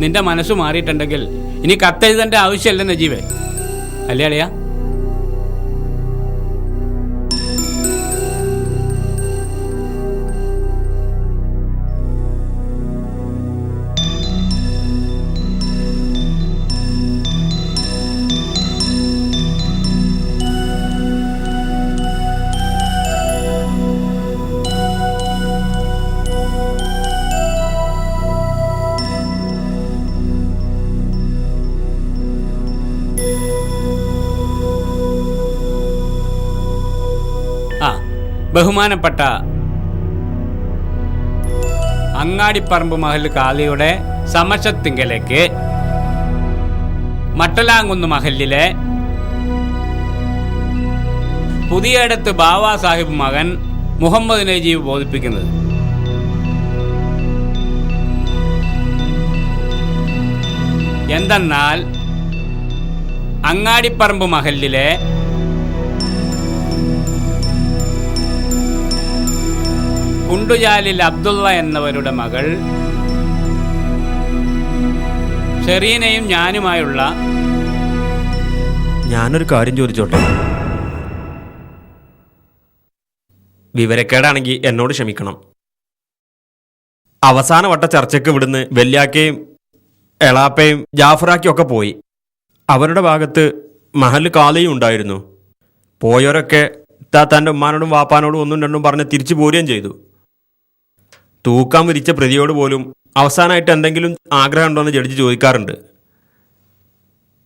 നിന്റെ മനസ്സ് മാറിയിട്ടുണ്ടെങ്കിൽ ഇനി കത്തെഴുതേണ്ട ആവശ്യമല്ല നജീബേ, അല്ലേ അളിയാ? ബഹുമാനപ്പെട്ട അങ്ങാടിപ്പറമ്പ് മഹൽ കാളിയുടെ സമക്ഷത്തിങ്കലേക്ക് മട്ടലാങ്കുന്ന് മഹലിലെ പുതിയടത്ത് ബാവാ സാഹിബ് മകൻ മുഹമ്മദ് നജീബ് ബോധിപ്പിക്കുന്നത്. എന്തെന്നാൽ അങ്ങാടിപ്പറമ്പ് മഹലിലെ കുണ്ടുചാലിൽ അബ്ദുള്ള എന്നവരുടെ മകൾ ഷെറീനയും ഞാനുമായുള്ള ഞാനൊരു കാര്യം ചോദിച്ചോട്ടെ? വിവരക്കേടാണെങ്കിൽ എന്നോട് ക്ഷമിക്കണം. അവസാന വട്ട ചർച്ചയ്ക്ക് ഇവിടുന്ന് വല്യാക്കയും എളാപ്പയും ജാഫറാക്കിയും ഒക്കെ പോയി. അവരുടെ ഭാഗത്ത് മഹൽ കാളിയും ഉണ്ടായിരുന്നു. പോയവരൊക്കെ തൻ്റെ ഉമ്മാനോടും വാപ്പാനോടും ഒന്നും രണ്ടും പറഞ്ഞ് തിരിച്ചു പോരുകയും ചെയ്തു. തൂക്കാൻ വിരിച്ച പ്രതിയോട് പോലും അവസാനമായിട്ട് എന്തെങ്കിലും ആഗ്രഹം ഉണ്ടോ എന്ന് ജഡ്ജി ചോദിക്കാറുണ്ട്.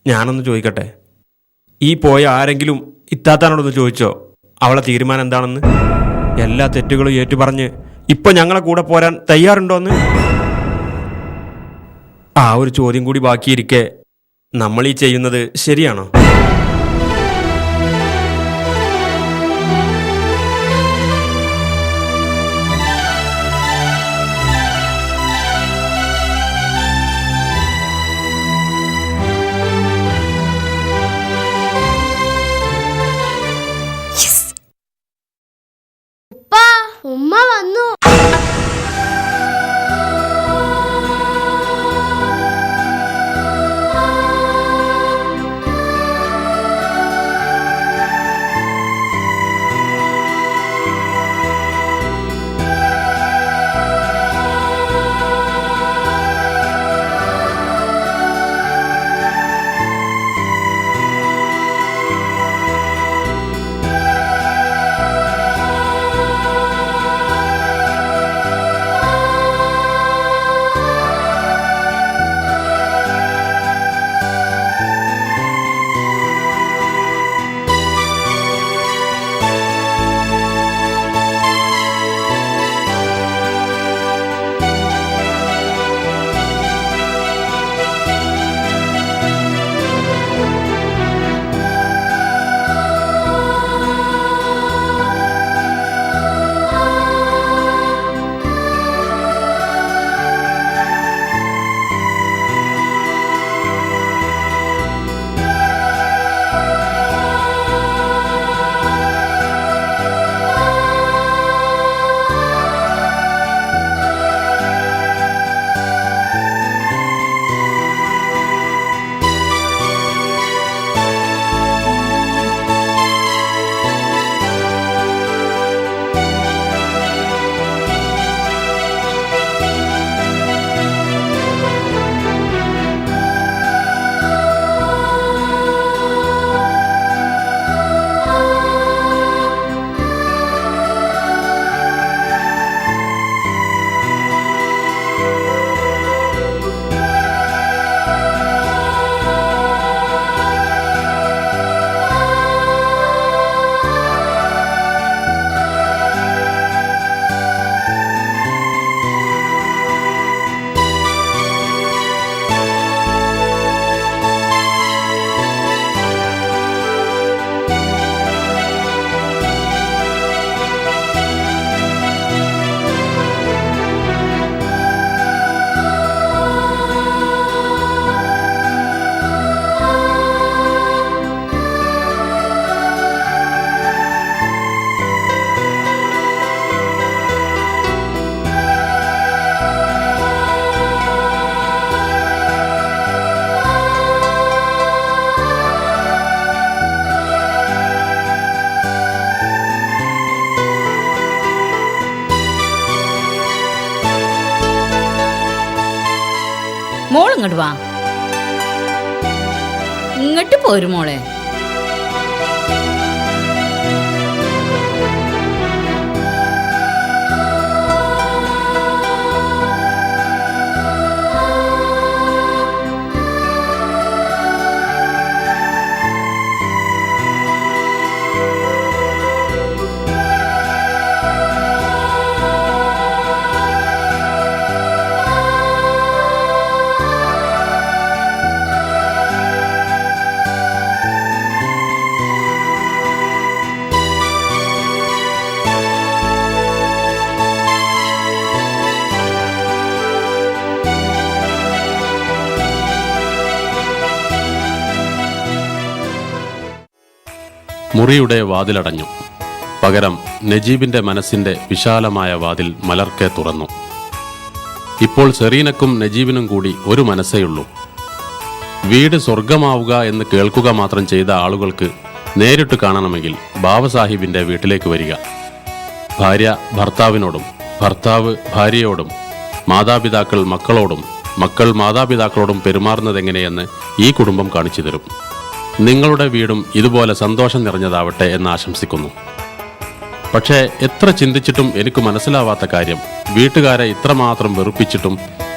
ഞാനൊന്ന് ചോദിക്കട്ടെ, ഈ പോയ ആരെങ്കിലും ഇത്താത്താനോടൊന്ന് ചോദിച്ചോ അവളെ തീരുമാനം എന്താണെന്ന്? എല്ലാ തെറ്റുകളും ഏറ്റുപറഞ്ഞ് ഇപ്പം ഞങ്ങളെ കൂടെ പോരാൻ തയ്യാറുണ്ടോന്ന്? ആ ഒരു ചോദ്യം കൂടി ബാക്കിയിരിക്കെ നമ്മൾ ഈ ചെയ്യുന്നത് ശരിയാണോ? ഉമ്മ വന്നു. മോൾ ഇങ്ങോട്ട് വാ. ഇങ്ങോട്ട് പോരും മോളെ. മുറിയുടെ വാതിലടഞ്ഞു. പകരം നജീബിന്റെ മനസ്സിന്റെ വിശാലമായ വാതിൽ മലർക്കെ തുറന്നു. ഇപ്പോൾ സെറീനക്കും നജീബിനും കൂടി ഒരു മനസ്സേയുള്ളൂ. വീട് സ്വർഗമാവുക എന്ന് കേൾക്കുക മാത്രം ചെയ്ത ആളുകൾക്ക് നേരിട്ട് കാണണമെങ്കിൽ ബാബസാഹിബിന്റെ വീട്ടിലേക്ക് വരിക. ഭാര്യ ഭർത്താവിനോടും, ഭർത്താവ് ഭാര്യയോടും, മാതാപിതാക്കൾ മക്കളോടും, മക്കൾ മാതാപിതാക്കളോടും പെരുമാറുന്നതെങ്ങനെയെന്ന് ഈ കുടുംബം കാണിച്ചു തരും. നിങ്ങളുടെ വീടും ഇതുപോലെ സന്തോഷം നിറഞ്ഞതാവട്ടെ എന്ന് ആശംസിക്കുന്നു. പക്ഷേ എത്ര ചിന്തിച്ചിട്ടും എനിക്ക് മനസ്സിലാവാത്ത കാര്യം, വീട്ടുകാരെ ഇത്രമാത്രം വെറുപ്പിച്ചിട്ടും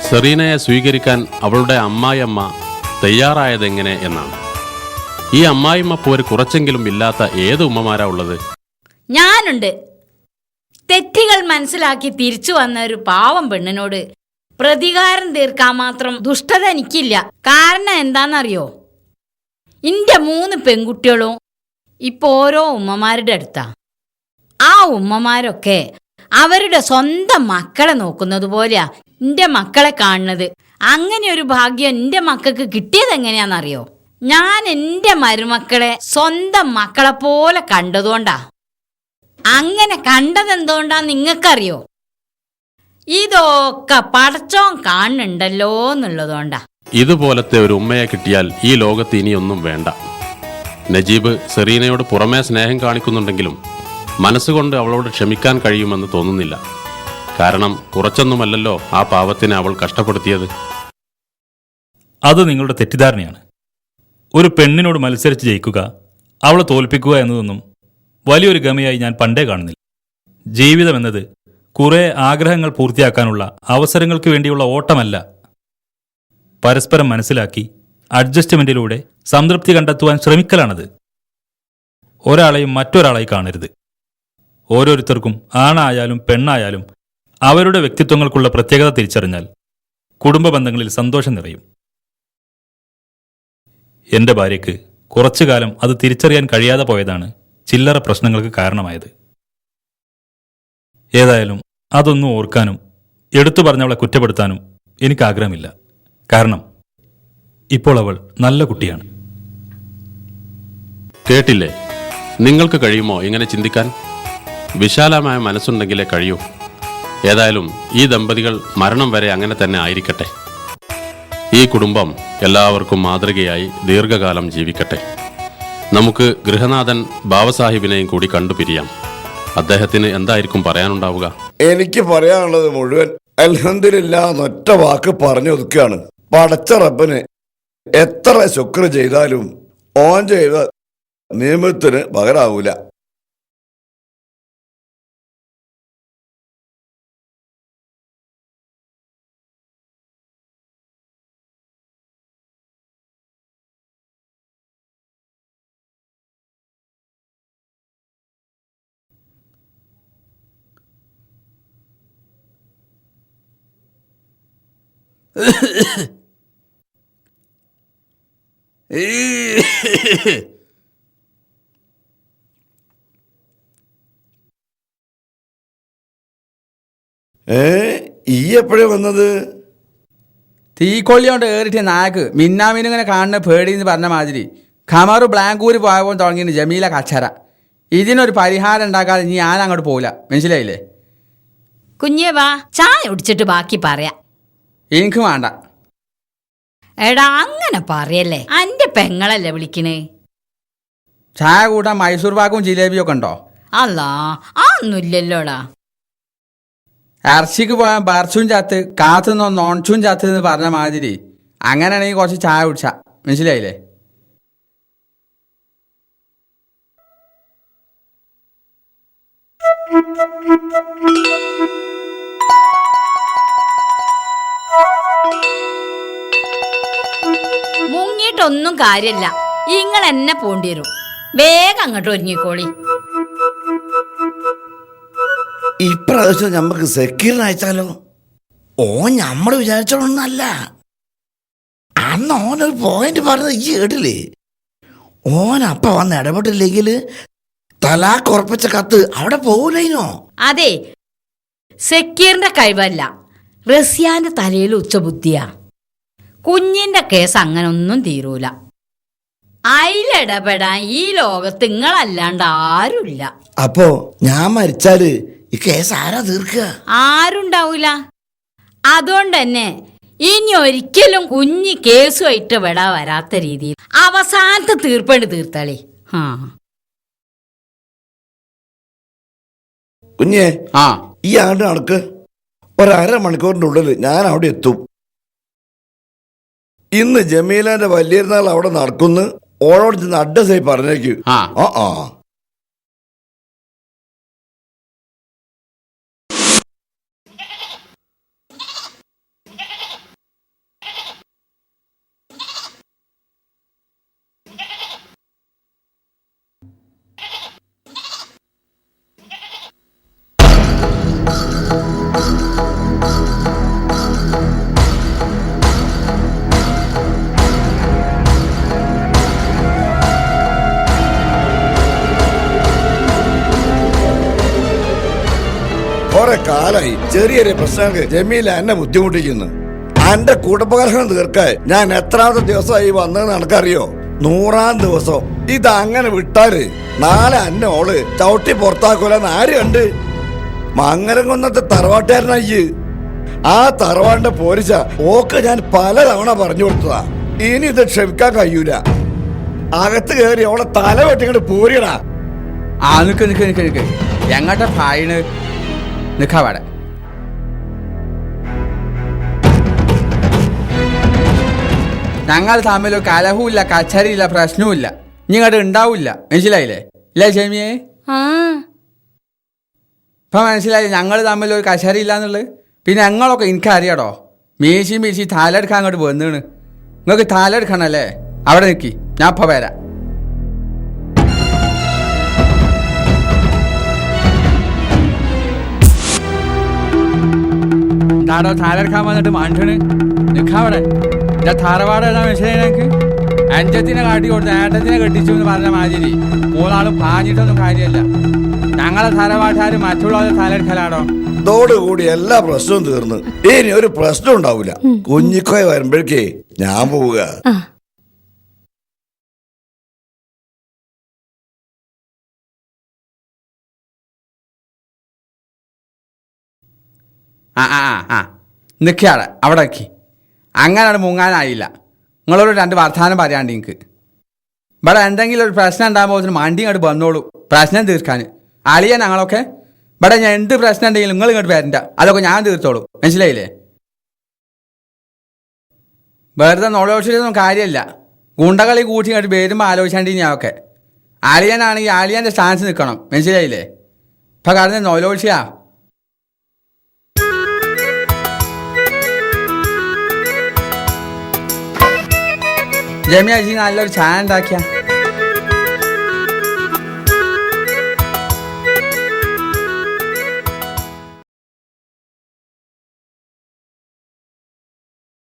സെറീനയെ സ്വീകരിക്കാൻ അവളുടെ അമ്മായിയമ്മ തയ്യാറായതെങ്ങനെ എന്നാണ്. ഈ അമ്മായിയമ്മ പോര് കുറച്ചെങ്കിലും ഇല്ലാത്ത ഏത് ഉമ്മമാരാ ഉള്ളത്? ഞാനുണ്ട്. തെറ്റുകൾ മനസ്സിലാക്കി തിരിച്ചു വന്ന ഒരു പാവം പെണ്ണിനോട് പ്രതികാരം തീർക്കാൻ മാത്രം ദുഷ്ടത എനിക്കില്ല. കാരണം എന്താണെന്നറിയോ? ഇന്റെ 3 പെൺകുട്ടികളും ഇപ്പൊ ഓരോ ഉമ്മമാരുടെ അടുത്താ. ആ ഉമ്മമാരൊക്കെ അവരുടെ സ്വന്തം മക്കളെ നോക്കുന്നത് പോലെയാ എന്റെ മക്കളെ കാണുന്നത്. അങ്ങനെ ഒരു ഭാഗ്യം എന്റെ മക്കൾക്ക് കിട്ടിയത് എങ്ങനെയാണെന്നറിയോ? ഞാൻ എന്റെ മരുമക്കളെ സ്വന്തം മക്കളെ പോലെ കണ്ടതുകൊണ്ടാ. അങ്ങനെ കണ്ടതെന്തുകൊണ്ടാ നിങ്ങൾക്കറിയോ? ഇതൊക്കെ പടച്ചോൻ കാണുന്നുണ്ടല്ലോ എന്നുള്ളതുകൊണ്ടാ. ഇതുപോലത്തെ ഒരു ഉമ്മയെ കിട്ടിയാൽ ഈ ലോകത്ത് ഇനിയൊന്നും വേണ്ട. നജീബ് സെറീനയോട് പുറമേ സ്നേഹം കാണിക്കുന്നുണ്ടെങ്കിലും മനസ്സുകൊണ്ട് അവളോട് ക്ഷമിക്കാൻ കഴിയുമെന്ന് തോന്നുന്നില്ല. കാരണം കുറച്ചൊന്നുമല്ലല്ലോ ആ പാവത്തിനെ അവൾ കഷ്ടപ്പെടുത്തിയത്. അത് നിങ്ങളുടെ തെറ്റിദ്ധാരണയാണ്. ഒരു പെണ്ണിനോട് മത്സരിച്ച് ജയിക്കുക, അവളെ തോൽപ്പിക്കുക എന്നതൊന്നും വലിയൊരു ഗമയായി ഞാൻ പണ്ടേ കാണുന്നില്ല. ജീവിതം എന്നത് കുറേ ആഗ്രഹങ്ങൾ പൂർത്തിയാക്കാനുള്ള അവസരങ്ങൾക്ക് വേണ്ടിയുള്ള ഓട്ടമല്ല. പരസ്പരം മനസ്സിലാക്കി അഡ്ജസ്റ്റ്മെന്റിലൂടെ സംതൃപ്തി കണ്ടെത്തുവാൻ ശ്രമിക്കലാണത്. ഒരാളെയും മറ്റൊരാളായി കാണരുത്. ഓരോരുത്തർക്കും ആണായാലും പെണ്ണായാലും അവരുടെ വ്യക്തിത്വങ്ങൾക്കുള്ള പ്രത്യേകത തിരിച്ചറിഞ്ഞാൽ കുടുംബ ബന്ധങ്ങളിൽ സന്തോഷം നിറയും. എൻ്റെ ഭാര്യയ്ക്ക് കുറച്ചു കാലം അത് തിരിച്ചറിയാൻ കഴിയാതെ പോയതാണ് ചില്ലറ പ്രശ്നങ്ങൾക്ക് കാരണമായത്. ഏതായാലും അതൊന്നും ഓർക്കാനും എടുത്തു പറഞ്ഞവളെ കുറ്റപ്പെടുത്താനും എനിക്ക് ആഗ്രഹമില്ല. കാരണം ഇപ്പോൾ അവൾ നല്ല കുട്ടിയാണ്. കേട്ടില്ലേ? നിങ്ങൾക്ക് കഴിയുമോ ഇങ്ങനെ ചിന്തിക്കാൻ? വിശാലമായ മനസ്സുണ്ടെങ്കിലേ കഴിയൂ. ഏതായാലും ഈ ദമ്പതികൾ മരണം വരെ അങ്ങനെ തന്നെ ആയിരിക്കട്ടെ. ഈ കുടുംബം എല്ലാവർക്കും മാതൃകയായി ദീർഘകാലം ജീവിക്കട്ടെ. നമുക്ക് ഗൃഹനാഥൻ ബാബസാഹിബിനെയും കൂടി കണ്ടുപിരിയാം. അദ്ദേഹത്തിന് എന്തായിരിക്കും പറയാനുണ്ടാവുക? എനിക്ക് പറയാനുള്ളത് മുഴുവൻ അൽഹംദുലില്ലാഹ് എന്നൊറ്റ വാക്ക് പറഞ്ഞു ഒതുക്കുകയാണ്. പടച്ച റബ്ബിന് എത്ര ശുക്ർ ചെയ്താലും ഓൻ ചെയ്ത നിയമത്തിന് പകരാവൂല. ഈ എപ്പോഴേ വന്നത്? തീക്കൊള്ളിയോണ്ട് ഏറിട്ട് നായക്ക് മിന്നാമിനിങ്ങനെ കാണുന്ന പേടിയെന്ന് പറഞ്ഞ മാതിരി ഖമറ് ബ്ലാങ്കൂര് പോയപ്പോൾ തുടങ്ങിയിട്ട് ജമീല കച്ചറ. ഇതിനൊരു പരിഹാരം ഉണ്ടാക്കാതെ ഇനി ഞാൻ അങ്ങോട്ട് പോകില്ല. മനസ്സിലായില്ലേ? കുഞ്ഞേ വാ, ചായ കുടിച്ചിട്ട് ബാക്കി പറയാം. എനിക്ക് വേണ്ട. എടാ അങ്ങനെ പറയല്ലേ, അന്റെ പെങ്ങളല്ലേ വിളിക്കണേ. ചായ കൂട്ടാൻ മൈസൂർ പാക്കും ജിലേബിയൊക്കെ ഉണ്ടോ? അല്ലാ, അതൊന്നുമില്ലല്ലോടാ. ഇറച്ചിക്ക് പോയാൽ ബർച്ചും ചാത്ത് കാത്തുനിന്നോ നോൺച്ചും ചാത്ത് എന്ന് പറഞ്ഞ മാതിരി അങ്ങനെയാണെങ്കിൽ കുറച്ച് ചായ കുടിച്ചാ, മനസ്സിലായില്ലേ? മുങ്ങിയിട്ടൊന്നും കാര്യല്ല, നിങ്ങൾ എന്നെ പോണ്ടി വരും. വേഗം അങ്ങോട്ട് ഒരുങ്ങിക്കോളി. ഇപ്രാവശ്യം നമുക്ക് സെക്യൂരിന് അയച്ചാലോ? ഓ നമ്മൾ വിചാരിച്ചോളൊന്നല്ല. അന്ന് ഓനൊരു പോയിന്റ് പറഞ്ഞത് ഈ കേട്ടില്ലേ? ഓനപ്പ വന്ന് ഇടപെട്ടില്ലെങ്കിൽ തലാക്കുറപ്പിച്ച കത്ത് അവിടെ പോകൂലേനോ? അതെ, സക്കീറിന്റെ കഴിവല്ല, റസിയാന്റെ തലയിൽ ഉച്ചബുദ്ധിയാ. കുഞ്ഞിന്റെ കേസ് അങ്ങനെ ഒന്നും തീരൂല. അതിലിടപെടാൻ ഈ ലോകത്ത് നിങ്ങളല്ലാണ്ട് ആരുമില്ല. അപ്പോ ഞാൻ മരിച്ചാല് ഈ കേസ് ആരാ തീർക്കുക? ആരുണ്ടാവൂല. അതുകൊണ്ട് തന്നെ ഇനി ഒരിക്കലും കുഞ്ഞി കേസുമായിട്ട് വിടാ വരാത്ത രീതിയിൽ അവസാനത്തെ തീർപ്പേണ്ടി തീർത്താളി. കുഞ്ഞേ, ആ ഈ ആണ്ട് നടക്ക്. ഒരമണിക്കൂറിന്റെ ഉള്ളിൽ ഞാൻ അവിടെ എത്തും. ഇന്ന് ജമീലാന്റെ വലിയൊരുനാൾ അവിടെ നടക്കുന്നു. ഓളോട് ചെന്ന് അഡ്രസ്സായി പറഞ്ഞേക്ക്. ആ ആ കുറെ കാലായി ചെറിയൊരു പ്രശ്നങ്ങൾക്ക് ജമീല എന്നെ ബുദ്ധിമുട്ടിക്കുന്നു. എന്റെ കുടുംബകലഹം തീർക്കാൻ ഞാൻ എത്രാമത്തെ ദിവസമായി വന്നതെന്ന് എനിക്കറിയോ? 100-ാം ദിവസം. ഇത് അങ്ങനെ വിട്ടാല് നാളെ അന്നെ ഓള് ചവിട്ടി പുറത്താക്കൂലെന്ന് ആര് കണ്ട്? മങ്ങരംകുന്നത്തെ തറവാട്ടുകാരനായി. ആ തറവാടിന്റെ പോരിച്ച ഓക്ക് ഞാൻ പലതവണ പറഞ്ഞു കൊടുത്തതാ. ഇനി ഇത് ക്ഷമിക്കാൻ കഴിയൂല. അകത്ത് കയറി ഓളെ തല വെട്ടിങ്ങോട്ട് പോരിയടാ. ആ നിക്ക് നിക്ക് നിക്ക് നിക്ക് എങ്ങോട്ടാ ഫായിന്? നിക്കാവാടെ. ഞങ്ങൾ തമ്മിൽ കലഹവുമില്ല, കച്ചറിയില്ല, പ്രശ്നവുമില്ല. ഇങ്ങോട്ട് ഉണ്ടാവില്ല, മനസ്സിലായില്ലേ? ഇല്ലേ ഷെമിയെ? ഇപ്പൊ മനസ്സിലായി ഞങ്ങൾ തമ്മിൽ ഒരു കച്ചറിയില്ല എന്നുള്ളത്. പിന്നെ ഞങ്ങളൊക്കെ എനിക്കറിയാടോ, മീശി താലെടുക്കാൻ അങ്ങോട്ട് വന്നാണ്. നിങ്ങൾക്ക് താലെടുക്കണല്ലേ? അവിടെ നിൽക്കി, ഞാൻ ഇപ്പൊ വരാം. എന്താടോ താലെടുക്കാൻ വന്നിട്ട് മാണ്ടണ്? നിൽക്കാവിടെ. എന്റെ തറവാട് ഏതാ മനസ്സിലായി എനിക്ക്? അഞ്ചത്തിനെ കാട്ടി കൊടുത്ത് ഏട്ടത്തിനെ കെട്ടിച്ചു എന്ന് പറഞ്ഞ മാതിരി മൂന്നാളും പാഞ്ഞിട്ടൊന്നും കാര്യമല്ല. ഞങ്ങളെ തറവാട്ടുകാർ മറ്റുള്ളവരെ തലെടുക്കലാടോ. ഇതോടുകൂടി എല്ലാ പ്രശ്നവും തീർന്ന് ഇനി ഒരു പ്രശ്നം ഉണ്ടാവില്ല. കുഞ്ഞിക്കോയ വരുമ്പോഴേക്കേ ഞാൻ പോവുക. നിൽക്കാടെ അവിടെ നിൽക്കി. അങ്ങനെ മുങ്ങാനായില്ല. നിങ്ങളോട് 2 വർത്താനം പറയാണ്ട് എനിക്ക്. ഇവിടെ എന്തെങ്കിലും ഒരു പ്രശ്നം ഉണ്ടാകുമ്പോൾ മണ്ടി ഇങ്ങോട്ട് വന്നോളൂ പ്രശ്നം തീർക്കാൻ. അളിയാ ഞങ്ങളൊക്കെ ഇവിടെ ഞാൻ എന്ത് പ്രശ്നം ഉണ്ടെങ്കിലും നിങ്ങൾ ഇങ്ങോട്ട് വരണ്ട, അതൊക്കെ ഞാൻ തീർത്തോളൂ, മനസ്സിലായില്ലേ? വെറുതെ നോളോഷിച്ചൊന്നും കാര്യമില്ല. ഗുണ്ടകളി കൂട്ടി ഇങ്ങോട്ട് വരുമ്പോൾ ആലോചിച്ചാണ്ടി ഞാനൊക്കെ. അളിയനാണെങ്കിൽ അളിയൻ്റെ സ്റ്റാൻസ് നിൽക്കണം, മനസ്സിലായില്ലേ? ഇപ്പം കടന്ന് നോലോഷിയാ. ജമിയ നല്ലൊരു ചായ ഉണ്ടാക്കിയ